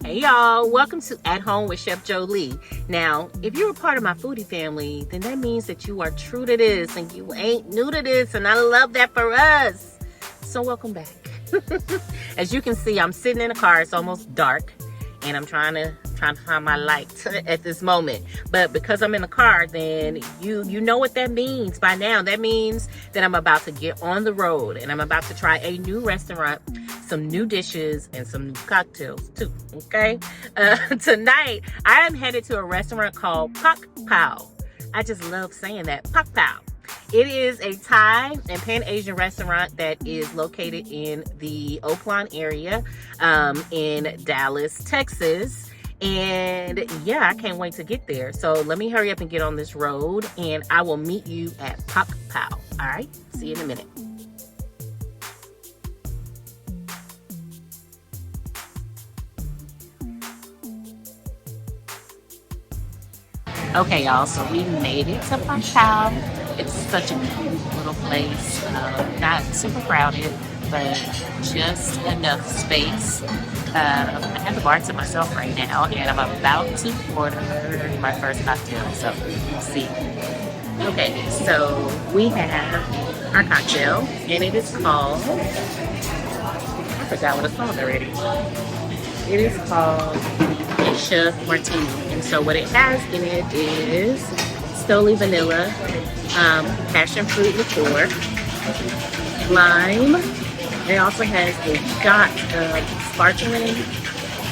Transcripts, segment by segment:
Hey y'all, welcome to At Home with Chef Jolie. Now, if you're a part of my foodie family, then that means that you are true to this and you ain't new to this, and I love that for us. So welcome back. As you can see, I'm sitting in a car. It's almost dark, and I'm trying to find my light at this moment. But because I'm in the car, then you know what that means by now. That means that I'm about to get on the road, and I'm about to try a new restaurant, some new dishes, and some new cocktails too. Okay, tonight I am headed to a restaurant called Pak Pao. I just love saying that, Pak Pao. It is a Thai and Pan-Asian restaurant that is located in the Oakland area, in Dallas, Texas. And yeah, I can't wait to get there. So let me hurry up and get on this road, and I will meet you at Pak Pao. All right, see you in a minute. Okay, y'all, so we made it to Pak Pao. It's such a cute little place. Not super crowded, but just enough space. I have the bar to myself right now, and I'm about to order my first cocktail, so we'll see. Okay, so we have our cocktail, and it is called, I forgot what it's called already. It is called Geisha Martini, and so what it has in it is Jolie vanilla, passion fruit liqueur, lime. It also has a shot of sparkling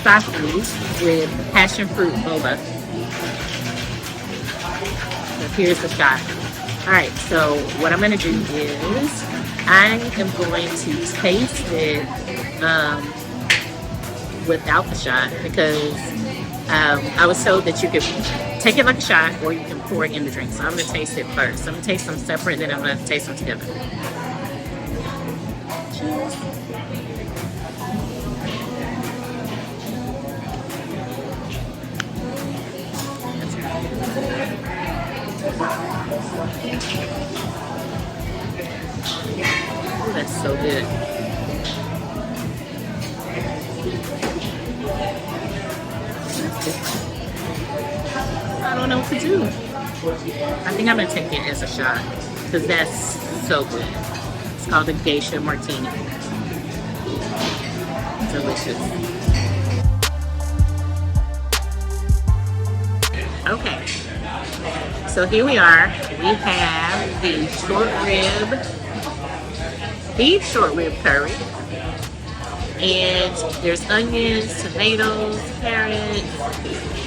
sake with passion fruit boba. So here's the shot. All right, so what I'm gonna do is I am going to taste it without the shot, because I was told that you could take it like a shot or you can pour it in the drink. So I'm going to taste it first. I'm going to taste them separate, then I'm going to taste them together. Cheers. Ooh, that's so good. I don't know what to do. I think I'm gonna take it as a shot, because that's so good. It's called the Geisha Martini. Delicious. Okay, so here we are. We have the beef short rib curry. And there's onions, tomatoes, carrots,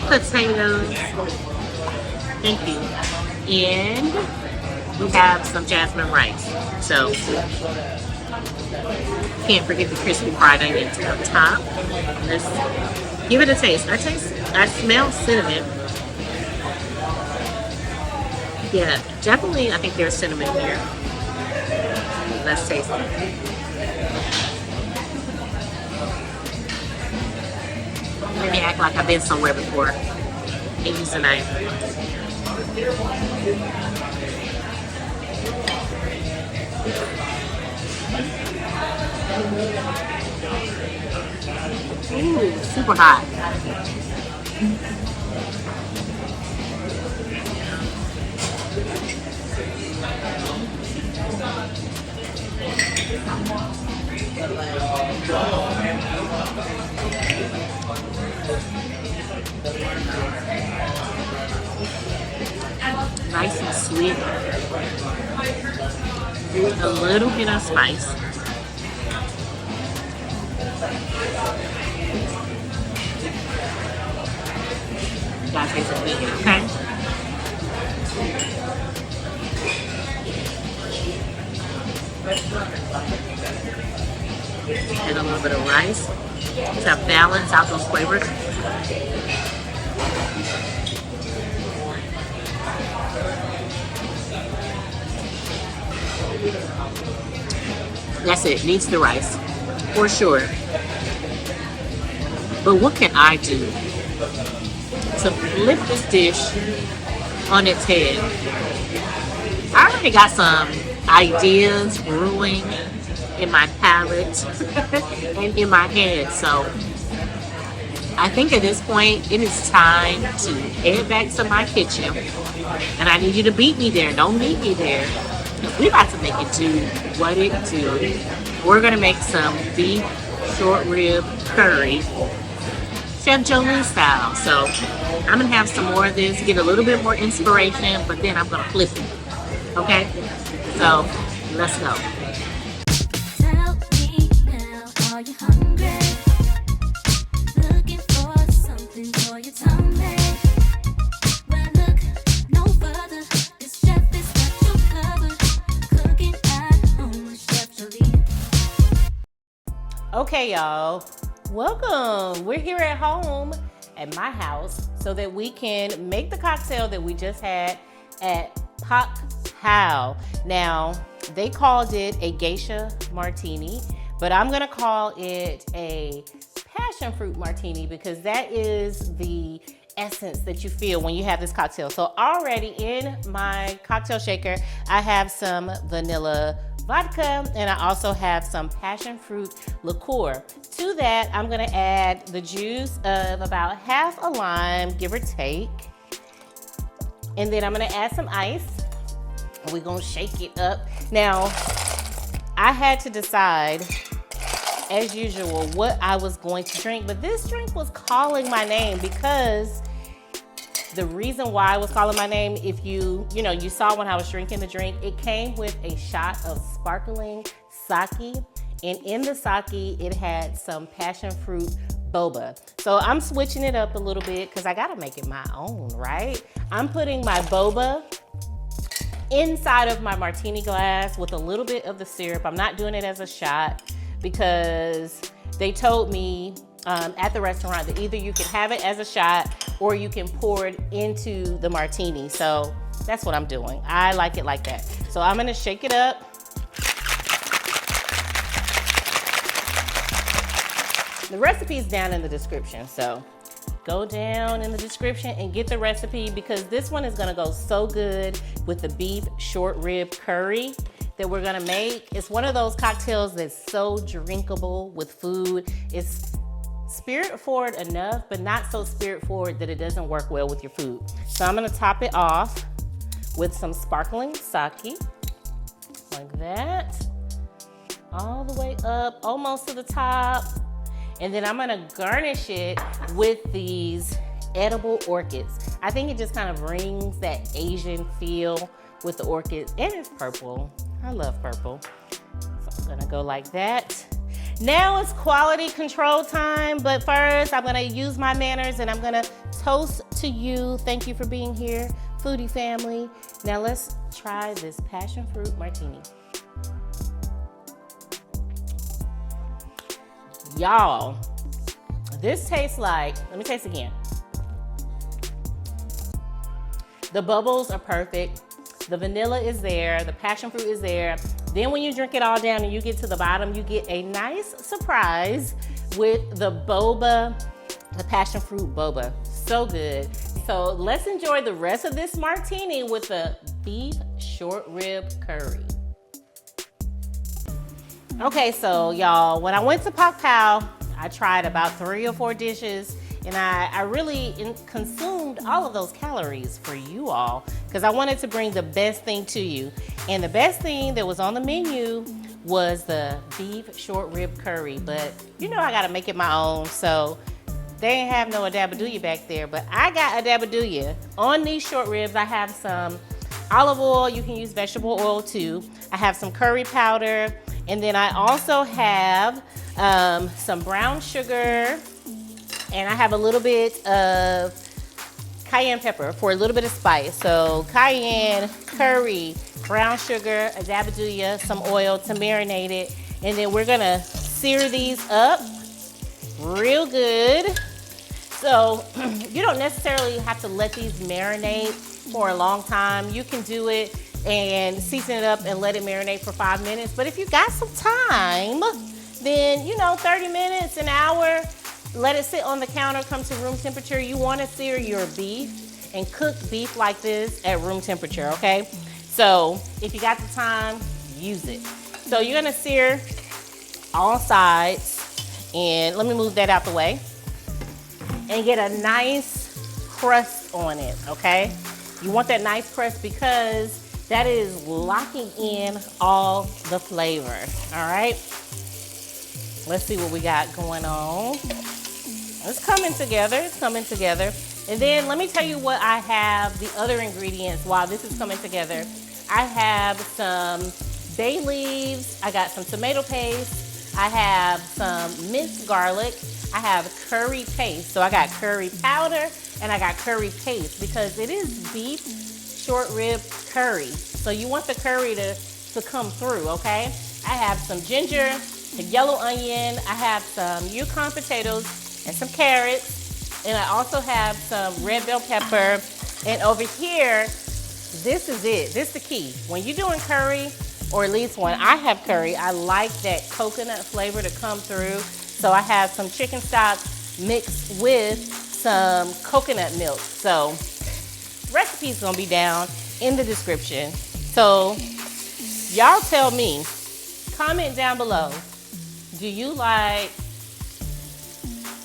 potatoes. Thank you. And we have some jasmine rice. So can't forget the crispy fried onions up top. Let's give it a taste. I smell cinnamon. Yeah, definitely I think there's cinnamon here. Let's taste it. Let me act like I've been somewhere before. And use a knife. Ooh, super hot. Nice and sweet. A little bit of spice. You gotta taste it again, okay? And a little bit of rice to balance out those flavors. That's it. Needs the rice, for sure. But what can I do to flip this dish on its head? I already got some ideas brewing in my palate and in my head, so I think at this point it is time to head back to my kitchen, and I need you to beat me there. Don't meet me there. We're about to make it do what it do. We're gonna make some beef short rib curry, Chef Jolie style. So I'm gonna have some more of this, get a little bit more inspiration, but then I'm gonna flip it. Okay? So let's go. Tell me now, are you hungry? Looking for something for your tummy? Well, look no further. This chef is got you covered. Cooking at home with Chef Jolie. Okay, y'all. Welcome. We're here at home at my house so that we can make the cocktail that we just had at Pak Pow. Now, they called it a Geisha Martini, but I'm gonna call it a passion fruit martini because that is the essence that you feel when you have this cocktail. So already in my cocktail shaker, I have some vanilla vodka, and I also have some passion fruit liqueur. To that, I'm gonna add the juice of about half a lime, give or take. And then I'm gonna add some ice, and we're gonna shake it up. Now, I had to decide, as usual, what I was going to drink, but this drink was calling my name because the reason why I was calling my name, if you saw when I was drinking the drink, it came with a shot of sparkling sake, and in the sake, it had some passion fruit boba. So I'm switching it up a little bit because I gotta make it my own, right? I'm putting my boba inside of my martini glass with a little bit of the syrup. I'm not doing it as a shot because they told me at the restaurant that either you can have it as a shot or you can pour it into the martini. So that's what I'm doing. I like it like that. So I'm gonna shake it up. The recipe is down in the description, so go down in the description and get the recipe because this one is gonna go so good with the beef short rib curry that we're gonna make. It's one of those cocktails that's so drinkable with food. It's spirit forward enough, but not so spirit forward that it doesn't work well with your food. So I'm gonna top it off with some sparkling sake, like that, all the way up, almost to the top. And then I'm gonna garnish it with these edible orchids. I think it just kind of brings that Asian feel with the orchids, and it's purple. I love purple. So I'm gonna go like that. Now it's quality control time, but first I'm gonna use my manners and I'm gonna toast to you. Thank you for being here, foodie family. Now let's try this passion fruit martini. Y'all, this tastes like, let me taste again. The bubbles are perfect. The vanilla is there, the passion fruit is there. Then when you drink it all down and you get to the bottom, you get a nice surprise with the boba, the passion fruit boba. So good. So let's enjoy the rest of this martini with the beef short rib curry. Okay, so y'all, when I went to Pak Pow, I tried about 3 or 4 dishes, and I really consumed all of those calories for you all because I wanted to bring the best thing to you. And the best thing that was on the menu was the beef short rib curry, but you know I gotta make it my own, so they ain't have no adabaduya back there, but I got adabaduya. On these short ribs, I have some olive oil. You can use vegetable oil too. I have some curry powder, and then I also have some brown sugar, and I have a little bit of cayenne pepper for a little bit of spice. So cayenne, curry, brown sugar, adabaduya, some oil to marinate it, and then we're gonna sear these up real good. So you don't necessarily have to let these marinate for a long time. You can do it and season it up and let it marinate for 5 minutes. But if you got some time, then 30 minutes, an hour, let it sit on the counter, come to room temperature. You want to sear your beef and cook beef like this at room temperature, okay? So if you got the time, use it. So you're gonna sear all sides, and let me move that out the way. and get a nice crust on it, okay? You want that nice crust because that is locking in all the flavor, all right? Let's see what we got going on. It's coming together, it's coming together. And then let me tell you what I have, the other ingredients while this is coming together. I have some bay leaves, I got some tomato paste, I have some minced garlic, I have curry paste. So I got curry powder and I got curry paste because it is beef short rib curry. So you want the curry to come through, okay? I have some ginger, a yellow onion, I have some Yukon potatoes and some carrots, and I also have some red bell pepper. And over here, this is it. This is the key. When you're doing curry, or at least when I have curry, I like that coconut flavor to come through. So I have some chicken stock mixed with some coconut milk. So recipe is gonna be down in the description. So y'all tell me, comment down below, do you like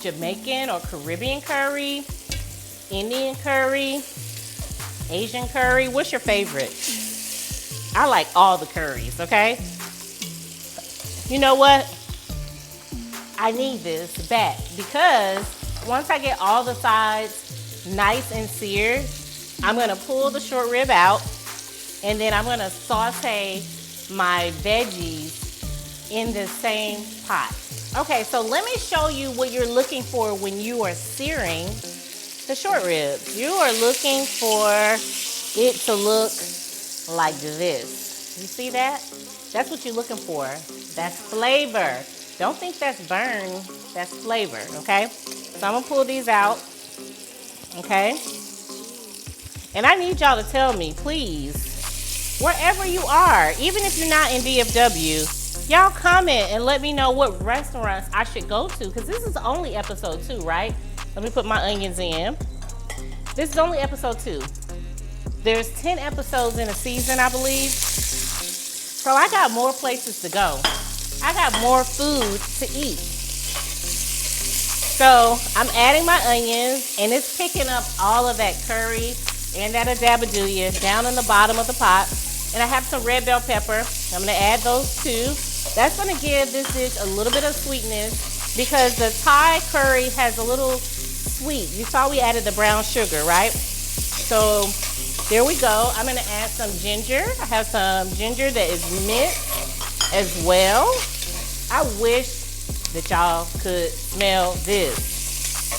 Jamaican or Caribbean curry, Indian curry, Asian curry? What's your favorite? I like all the curries, okay? You know what? I need this back because once I get all the sides nice and seared, I'm gonna pull the short rib out and then I'm gonna saute my veggies in the same pot. Okay, so let me show you what you're looking for when you are searing the short ribs. You are looking for it to look like this. You see that? That's what you're looking for. That's flavor. Don't think that's burn, that's flavor, okay? So I'm gonna pull these out, okay? And I need y'all to tell me, please, wherever you are, even if you're not in DFW, y'all comment and let me know what restaurants I should go to, because this is only episode 2, right? Let me put my onions in. This is only episode 2. There's 10 episodes in a season, I believe. So I got more places to go. I got more food to eat. So I'm adding my onions and it's picking up all of that curry and that adabaduya down in the bottom of the pot. And I have some red bell pepper. I'm gonna add those too. That's gonna give this dish a little bit of sweetness because the Thai curry has a little sweet. You saw we added the brown sugar, right? So there we go. I'm gonna add some ginger. I have some ginger that is minced as well. I wish that y'all could smell this.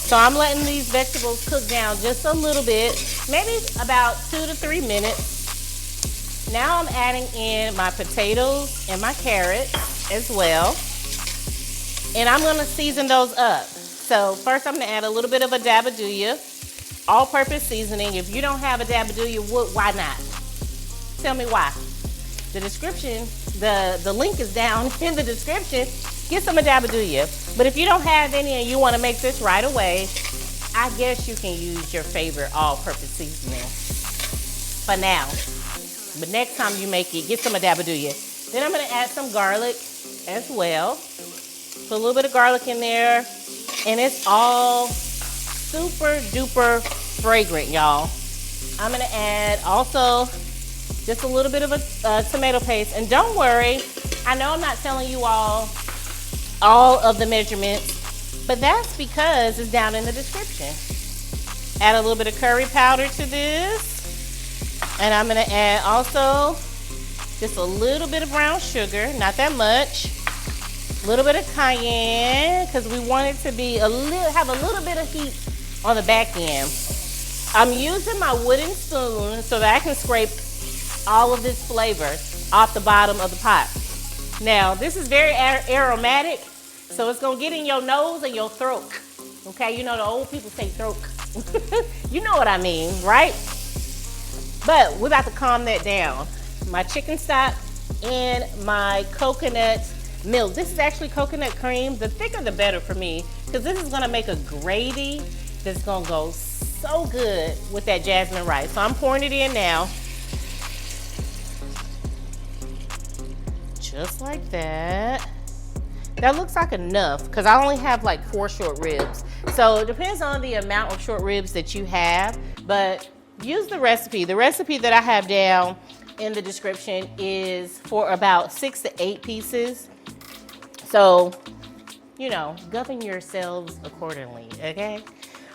So I'm letting these vegetables cook down just a little bit, maybe about 2 to 3 minutes. Now I'm adding in my potatoes and my carrots as well. And I'm gonna season those up. So first I'm gonna add a little bit of adabaduya, all-purpose seasoning. If you don't have adabaduya, why not? Tell me why. The description, the link is down in the description. Get some adabaduya. But if you don't have any and you want to make this right away, I guess you can use your favorite all-purpose seasoning for now. But next time you make it, get some adabaduya. Then I'm going to add some garlic as well. Put a little bit of garlic in there. And it's all super duper fragrant, y'all. I'm going to add also just a little bit of a tomato paste. And don't worry, I know I'm not telling you all of the measurements, but that's because it's down in the description. Add a little bit of curry powder to this. And I'm gonna add also just a little bit of brown sugar, not that much. A little bit of cayenne, because we want it to be have a little bit of heat on the back end. I'm using my wooden spoon so that I can scrape all of this flavor off the bottom of the pot. Now, this is very aromatic, so it's gonna get in your nose and your throat. Okay, you know the old people say throat. You know what I mean, right? But we're about to calm that down. My chicken stock and my coconut milk. This is actually coconut cream. The thicker the better for me, because this is gonna make a gravy that's gonna go so good with that jasmine rice. So I'm pouring it in now. Just like that. That looks like enough because I only have like 4 short ribs. So it depends on the amount of short ribs that you have, but use the recipe. The recipe that I have down in the description is for about 6 to 8 pieces. So, you know, govern yourselves accordingly, okay?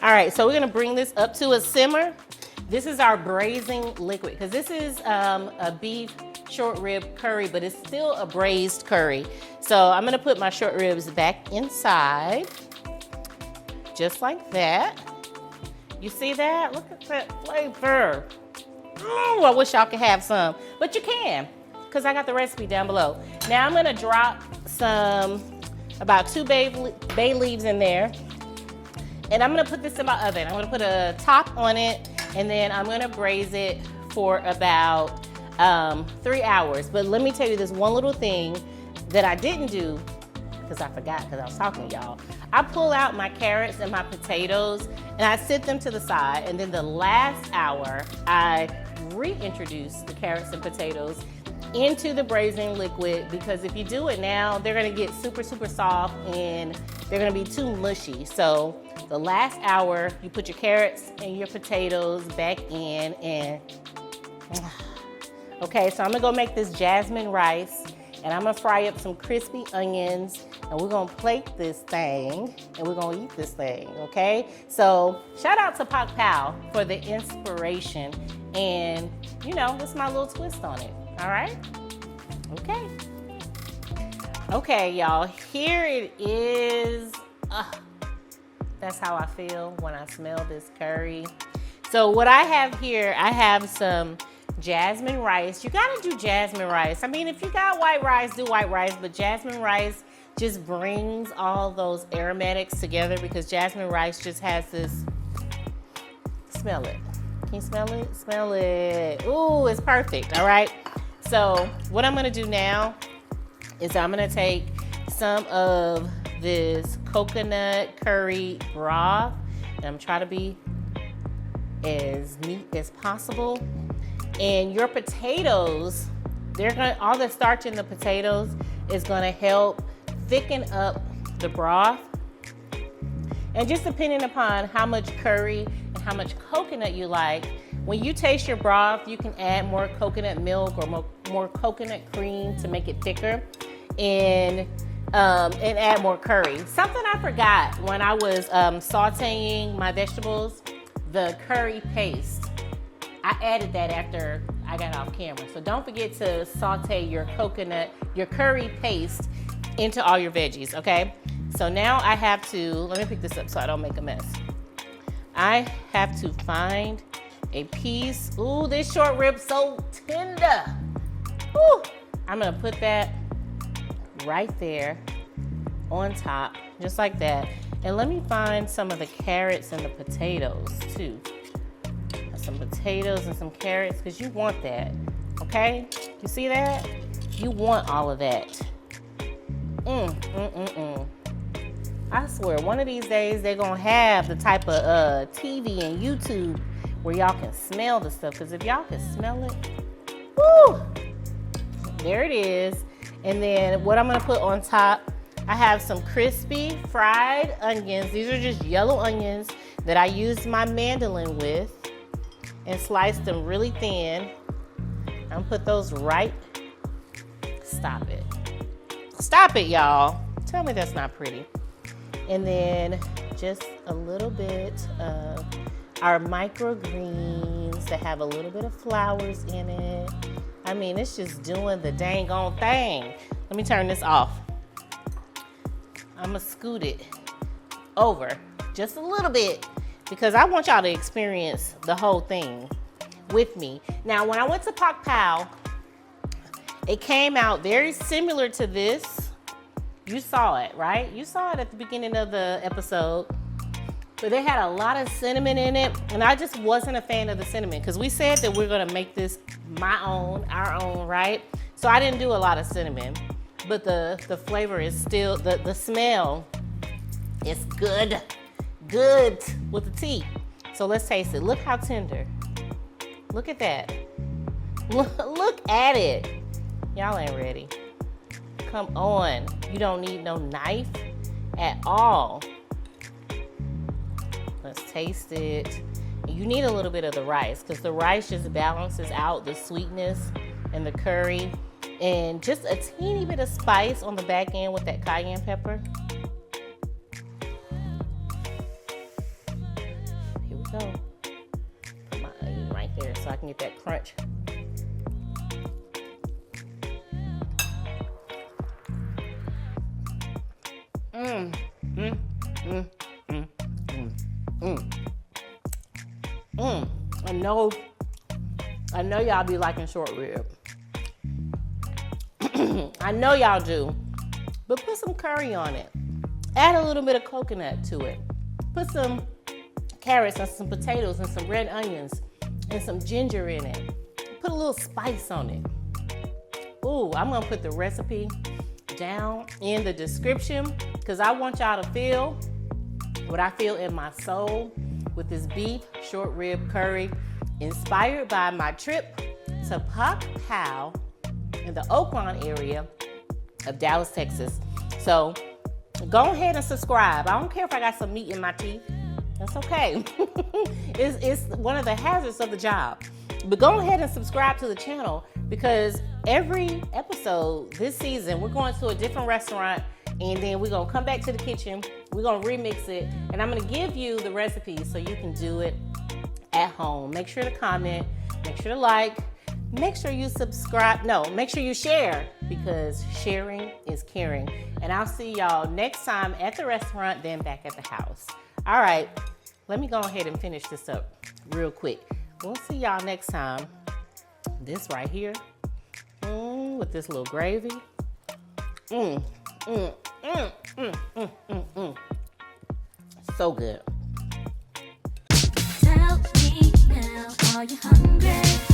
All right, so we're gonna bring this up to a simmer. This is our braising liquid because this is a beef short rib curry, but it's still a braised curry. So I'm gonna put my short ribs back inside, just like that. You see that? Look at that flavor. Oh, I wish y'all could have some, but you can, because I got the recipe down below. Now I'm gonna drop about 2 bay leaves in there, and I'm gonna put this in my oven. I'm gonna put a top on it, and then I'm gonna braise it for about 3 hours. But let me tell you this one little thing that I didn't do, because I forgot because I was talking to y'all. I pull out my carrots and my potatoes and I sit them to the side, and then the last hour I reintroduce the carrots and potatoes into the braising liquid, because if you do it now, they're gonna get super, super soft and they're gonna be too mushy. So the last hour, you put your carrots and your potatoes back in, and okay, so I'm gonna go make this jasmine rice, and I'm gonna fry up some crispy onions, and we're gonna plate this thing, and we're gonna eat this thing, okay? So shout out to Pak Pao for the inspiration, and you know, this is my little twist on it, all right? Okay. Okay, y'all, here it is. That's how I feel when I smell this curry. So what I have here, I have some jasmine rice. You gotta do jasmine rice. I mean, if you got white rice, do white rice, but jasmine rice just brings all those aromatics together, because jasmine rice just has this, smell it. Can you smell it? Smell it. Ooh, it's perfect, all right? So what I'm gonna do now is I'm gonna take some of this coconut curry broth, and I'm trying to be as neat as possible. And your potatoes, all the starch in the potatoes is gonna help thicken up the broth. And just depending upon how much curry and how much coconut you like, when you taste your broth, you can add more coconut milk or more coconut cream to make it thicker, and add more curry. Something I forgot when I was sauteing my vegetables, the curry paste. I added that after I got off camera. So don't forget to saute your curry paste into all your veggies, okay? So now I have to, let me pick this up so I don't make a mess. I have to find a piece. Ooh, this short rib's so tender. Ooh, I'm gonna put that right there on top, just like that. And let me find some of the carrots and the potatoes too. Some potatoes and some carrots, because you want that, okay? You see that? You want all of that. I swear, one of these days they're gonna have the type of TV and YouTube where y'all can smell the stuff, because if y'all can smell it, woo! There it is. And then what I'm gonna put on top, I have some crispy fried onions. These are just yellow onions that I used my mandolin with and sliced them really thin. I'm gonna put those right, stop it. Stop it, y'all. Tell me that's not pretty. And then just a little bit of our microgreens that have a little bit of flowers in it. I mean, it's just doing the dang on thing. Let me turn this off. I'm gonna scoot it over just a little bit, because I want y'all to experience the whole thing with me. Now, when I went to Pak Pao, it came out very similar to this. You saw it, right? You saw it at the beginning of the episode. But they had a lot of cinnamon in it, and I just wasn't a fan of the cinnamon, because we said that we're gonna make this our own, right? So I didn't do a lot of cinnamon, but the flavor is still, the smell is good with the tea. So let's taste it. Look how tender. Look at that. Look at it. Y'all ain't ready. come on. You don't need no knife at all. Let's taste it. You need a little bit of the rice because the rice just balances out the sweetness and the curry, and just a teeny bit of spice on the back end with that cayenne pepper. Here we go. Put my onion right there so I can get that crunch. I know y'all be liking short rib. I know y'all do. But put some curry on it. Add a little bit of coconut to it. Put some carrots and some potatoes and some red onions and some ginger in it. Put a little spice on it. Ooh, I'm gonna put the recipe down in the description because I want y'all to feel what I feel in my soul with this beef short rib curry, inspired by my trip to Pak Pow in the Oakland area of Dallas, Texas. So go ahead and subscribe. I don't care if I got some meat in my teeth. That's okay. It's one of the hazards of the job. But go ahead and subscribe to the channel because every episode this season, we're going to a different restaurant, and then we're gonna come back to the kitchen. We're gonna remix it, and I'm gonna give you the recipe so you can do it at home. Make sure to comment, make sure to like, make sure you subscribe. No, make sure you share because sharing is caring. And I'll see y'all next time at the restaurant, then back at the house. All right, let me go ahead and finish this up real quick. We'll see y'all next time. This right here, with this little gravy. So good. Tell me now, are you hungry?